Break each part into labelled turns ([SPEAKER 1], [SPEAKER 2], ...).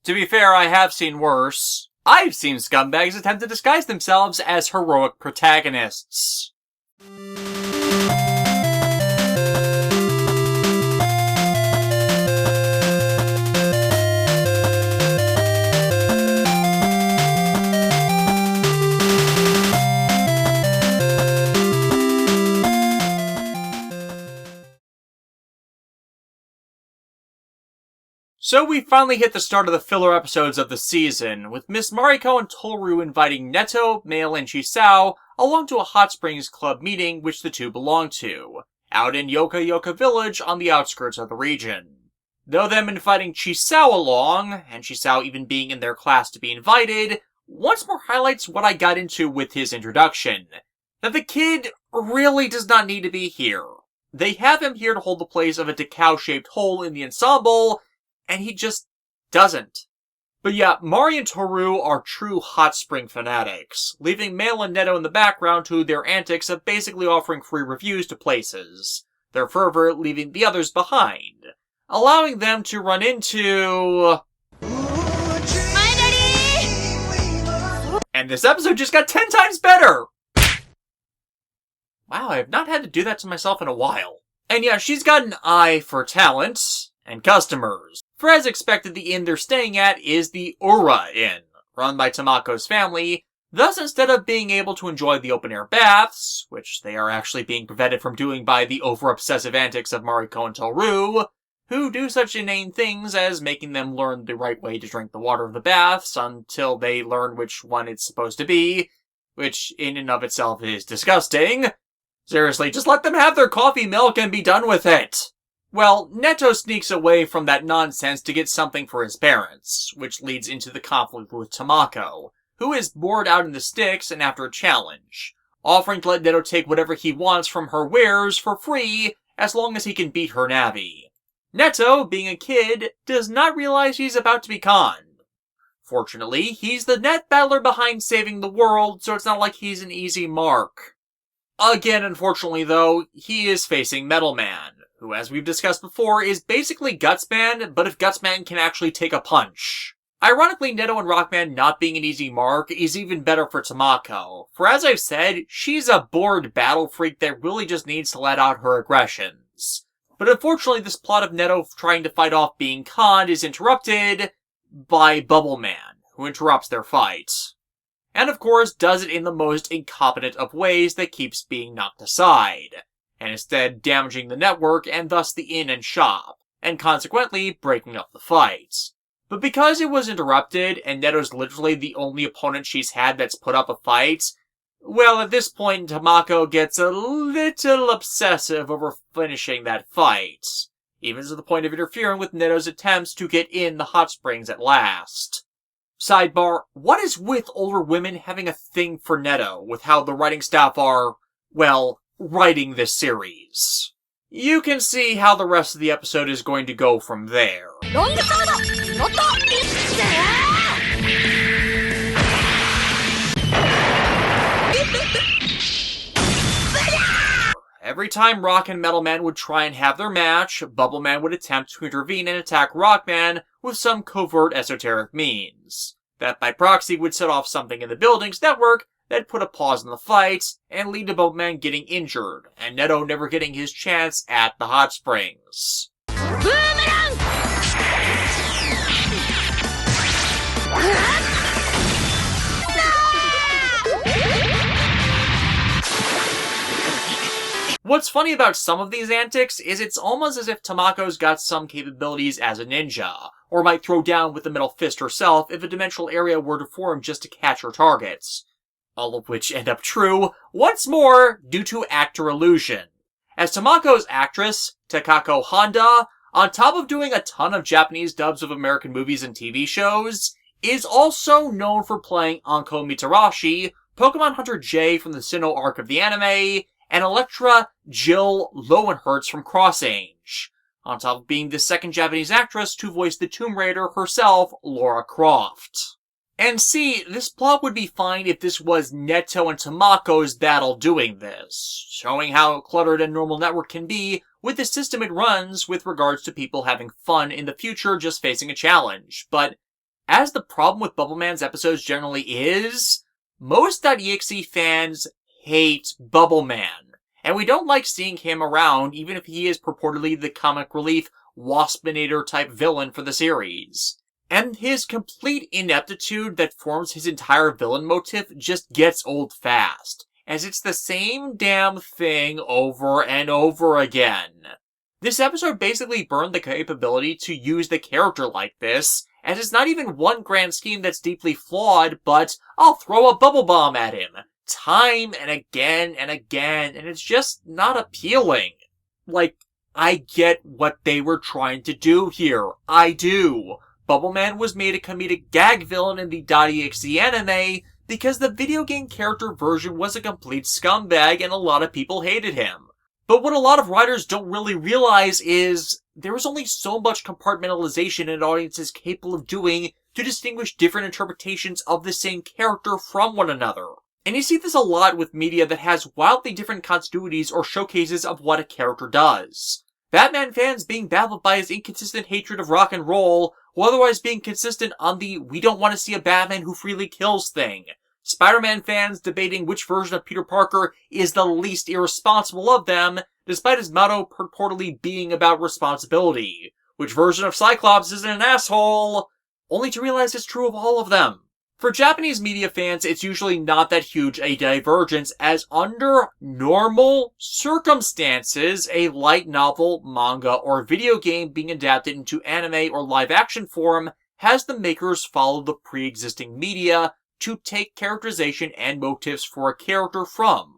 [SPEAKER 1] To be fair, I have seen worse. I've seen scumbags attempt to disguise themselves as heroic protagonists. So we finally hit the start of the filler episodes of the season, with Miss Mariko and Toru inviting Netto, Mail, and Chisao along to a Hot Springs Club meeting which the two belong to, out in Yoka Village on the outskirts of the region. Though them inviting Chisao along, and Chisao even being in their class to be invited, once more highlights what I got into with his introduction. That the kid really does not need to be here. They have him here to hold the place of a decal-shaped hole in the ensemble, and he just doesn't. But yeah, Mari and Toru are true hot spring fanatics, leaving Mail and Netto in the background to their antics of basically offering free reviews to places, their fervor leaving the others behind, allowing them to run into... And this episode just got 10 times better! Wow, I have not had to do that to myself in a while. And yeah, she's got an eye for talent and customers. For as expected, the inn they're staying at is the Ura Inn, run by Tamako's family. Thus, instead of being able to enjoy the open-air baths, which they are actually being prevented from doing by the over-obsessive antics of Mariko and Toru, who do such inane things as making them learn the right way to drink the water of the baths until they learn which one it's supposed to be, which in and of itself is disgusting. Seriously, just let them have their coffee milk and be done with it. Well, Netto sneaks away from that nonsense to get something for his parents, which leads into the conflict with Tamako, who is bored out in the sticks and after a challenge, offering to let Netto take whatever he wants from her wares for free as long as he can beat her Navi. Netto, being a kid, does not realize he's about to be conned. Fortunately, he's the net battler behind saving the world, so it's not like he's an easy mark. Again, unfortunately though, he is facing Metal Man, who, as we've discussed before, is basically Gutsman, but if Gutsman can actually take a punch. Ironically, Netto and Rockman not being an easy mark is even better for Tamako, for as I've said, she's a bored battle freak that really just needs to let out her aggressions. But unfortunately, this plot of Netto trying to fight off being conned is interrupted by Bubbleman, who interrupts their fight. And of course, does it in the most incompetent of ways that keeps being knocked aside, and instead damaging the network and thus the inn and shop, and consequently breaking up the fight. But because it was interrupted, and Netto's literally the only opponent she's had that's put up a fight, well, at this point, Tamako gets a little obsessive over finishing that fight, even to the point of interfering with Netto's attempts to get in the hot springs at last. Sidebar, what is with older women having a thing for Netto, with how the writing staff are, well, writing this series? You can see how the rest of the episode is going to go from there. Every time Rock and Metal Man would try and have their match, Bubbleman would attempt to intervene and attack Rockman with some covert esoteric means. That by proxy would set off something in the building's network that put a pause in the fight and lead to Bubbleman getting injured, and Netto never getting his chance at the hot springs. What's funny about some of these antics is it's almost as if Tamako's got some capabilities as a ninja, or might throw down with the metal fist herself if a dimensional area were to form just to catch her targets. All of which end up true, once more, due to actor illusion. As Tamako's actress, Takako Honda, on top of doing a ton of Japanese dubs of American movies and TV shows, is also known for playing Anko Mitarashi, Pokemon Hunter J from the Sinnoh arc of the anime, and Electra Jill Lowenhertz from Cross Age, on top of being the second Japanese actress to voice the Tomb Raider herself, Lara Croft. And see, this plot would be fine if this was Netto and Tamako's battle doing this, showing how cluttered a normal network can be with the system it runs with regards to people having fun in the future just facing a challenge. But as the problem with Bubbleman's episodes generally is, most .exe fans hate Bubbleman, and we don't like seeing him around even if he is purportedly the comic relief Waspinator type villain for the series. And his complete ineptitude that forms his entire villain motif just gets old fast, as it's the same damn thing over and over again. This episode basically burned the capability to use the character like this, as it's not even one grand scheme that's deeply flawed, but I'll throw a bubble bomb at him, time and again, and it's just not appealing. Like, I get what they were trying to do here. I do. Bubbleman was made a comedic gag villain in the .exe anime because the video game character version was a complete scumbag and a lot of people hated him. But what a lot of writers don't really realize is there is only so much compartmentalization an audience is capable of doing to distinguish different interpretations of the same character from one another. And you see this a lot with media that has wildly different continuities or showcases of what a character does. Batman fans being baffled by his inconsistent hatred of rock and roll, while otherwise being consistent on the we don't want to see a Batman who freely kills thing. Spider-Man fans debating which version of Peter Parker is the least irresponsible of them, despite his motto purportedly being about responsibility. Which version of Cyclops isn't an asshole? Only to realize it's true of all of them. For Japanese media fans, it's usually not that huge a divergence, as under normal circumstances, a light novel, manga, or video game being adapted into anime or live-action form has the makers follow the pre-existing media to take characterization and motifs for a character from,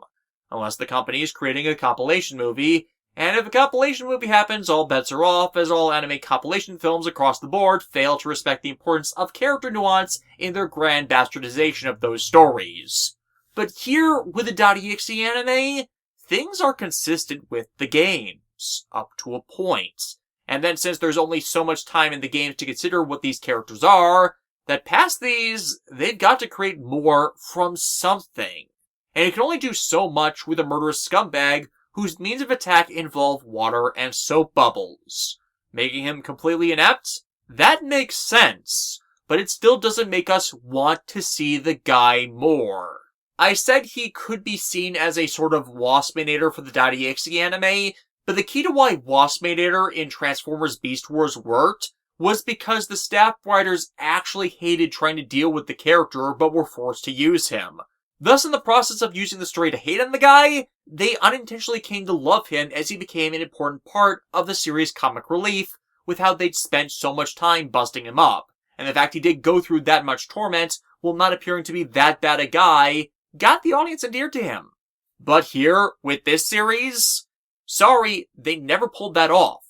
[SPEAKER 1] unless the company is creating a compilation movie, and if a compilation movie happens, all bets are off, as all anime compilation films across the board fail to respect the importance of character nuance in their grand bastardization of those stories. But here, with the .exe anime, things are consistent with the games, up to a point. And then since there's only so much time in the games to consider what these characters are, that past these, they've got to create more from something. And it can only do so much with a murderous scumbag whose means of attack involve water and soap bubbles. Making him completely inept? That makes sense, but it still doesn't make us want to see the guy more. I said he could be seen as a sort of Waspinator for the .exe anime, but the key to why Waspinator in Transformers Beast Wars worked was because the staff writers actually hated trying to deal with the character but were forced to use him. Thus, in the process of using the story to hate on the guy, they unintentionally came to love him as he became an important part of the series' comic relief, with how they'd spent so much time busting him up. And the fact he did go through that much torment, while not appearing to be that bad a guy, got the audience endeared to him. But here, with this series, sorry, they never pulled that off.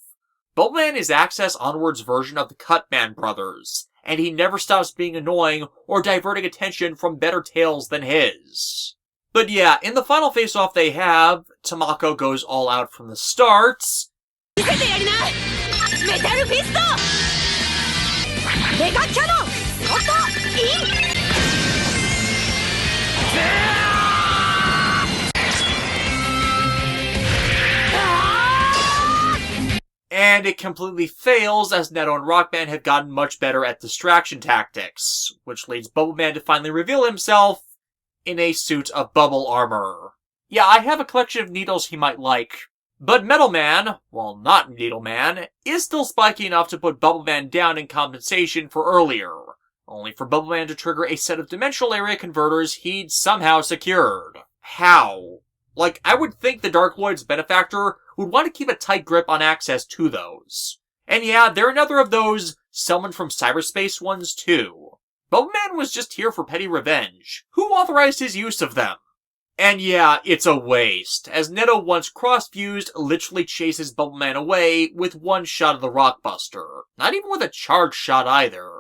[SPEAKER 1] Bubbleman is Axess Onward's version of the Cutman brothers, and he never stops being annoying or diverting attention from better tales than his. But yeah, in the final face-off they have, Tamako goes all out from the start. And it completely fails, as Netto and Rockman have gotten much better at distraction tactics, which leads Bubbleman to finally reveal himself in a suit of bubble armor. Yeah, I have a collection of needles he might like. But Metal Man, well not Needle Man, is still spiky enough to put Bubbleman down in compensation for earlier, only for Bubbleman to trigger a set of dimensional area converters he'd somehow secured. How? Like, I would think the Dark Lord's benefactor would want to keep a tight grip on access to those. And yeah, they're another of those summoned from cyberspace ones too. Bubbleman was just here for petty revenge. Who authorized his use of them? And yeah, it's a waste, as Netto, once cross-fused, literally chases Bubbleman away with one shot of the Rockbuster. Not even with a charge shot either.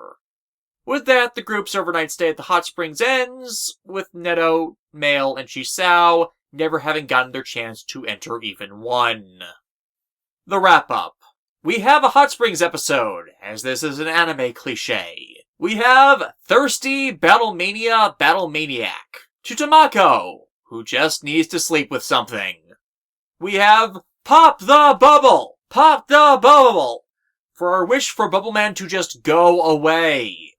[SPEAKER 1] With that, the group's overnight stay at the hot springs ends, with Netto, Mail, and Chisao never having gotten their chance to enter even one. The wrap-up. We have a hot springs episode, as this is an anime cliché. We have thirsty Battlemania Battlemaniac to Tamako, who just needs to sleep with something. We have Pop the bubble! Pop the bubble! For our wish for Bubbleman to just go away.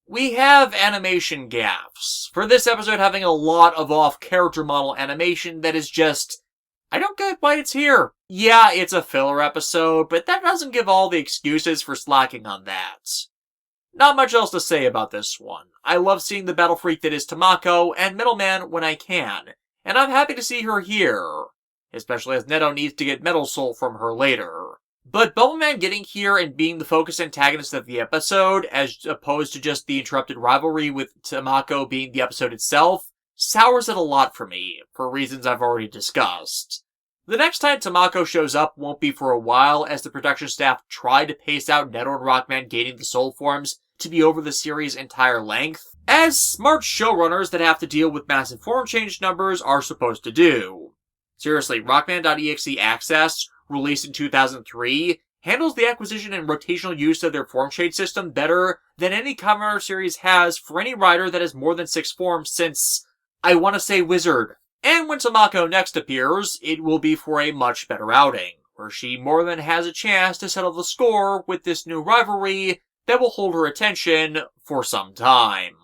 [SPEAKER 1] We have animation gaffes. For this episode having a lot of off-character model animation that is just... I don't get why it's here. Yeah, it's a filler episode, but that doesn't give all the excuses for slacking on that. Not much else to say about this one. I love seeing the battle freak that is Tamako and Middleman when I can, and I'm happy to see her here. Especially as Netto needs to get Metal Soul from her later. But Bubbleman getting here and being the focus antagonist of the episode, as opposed to just the interrupted rivalry with Tamako being the episode itself, sours it a lot for me, for reasons I've already discussed. The next time Tamako shows up won't be for a while, as the production staff try to pace out Netto and Rockman gaining the soul forms to be over the series' entire length, as smart showrunners that have to deal with massive form change numbers are supposed to do. Seriously, Rockman.exe Axess, released in 2003, handles the acquisition and rotational use of their form shade system better than any Kamen Rider series has for any rider that has more than 6 forms since, I want to say Wizard. And when Tamako next appears, it will be for a much better outing, where she more than has a chance to settle the score with this new rivalry that will hold her attention for some time.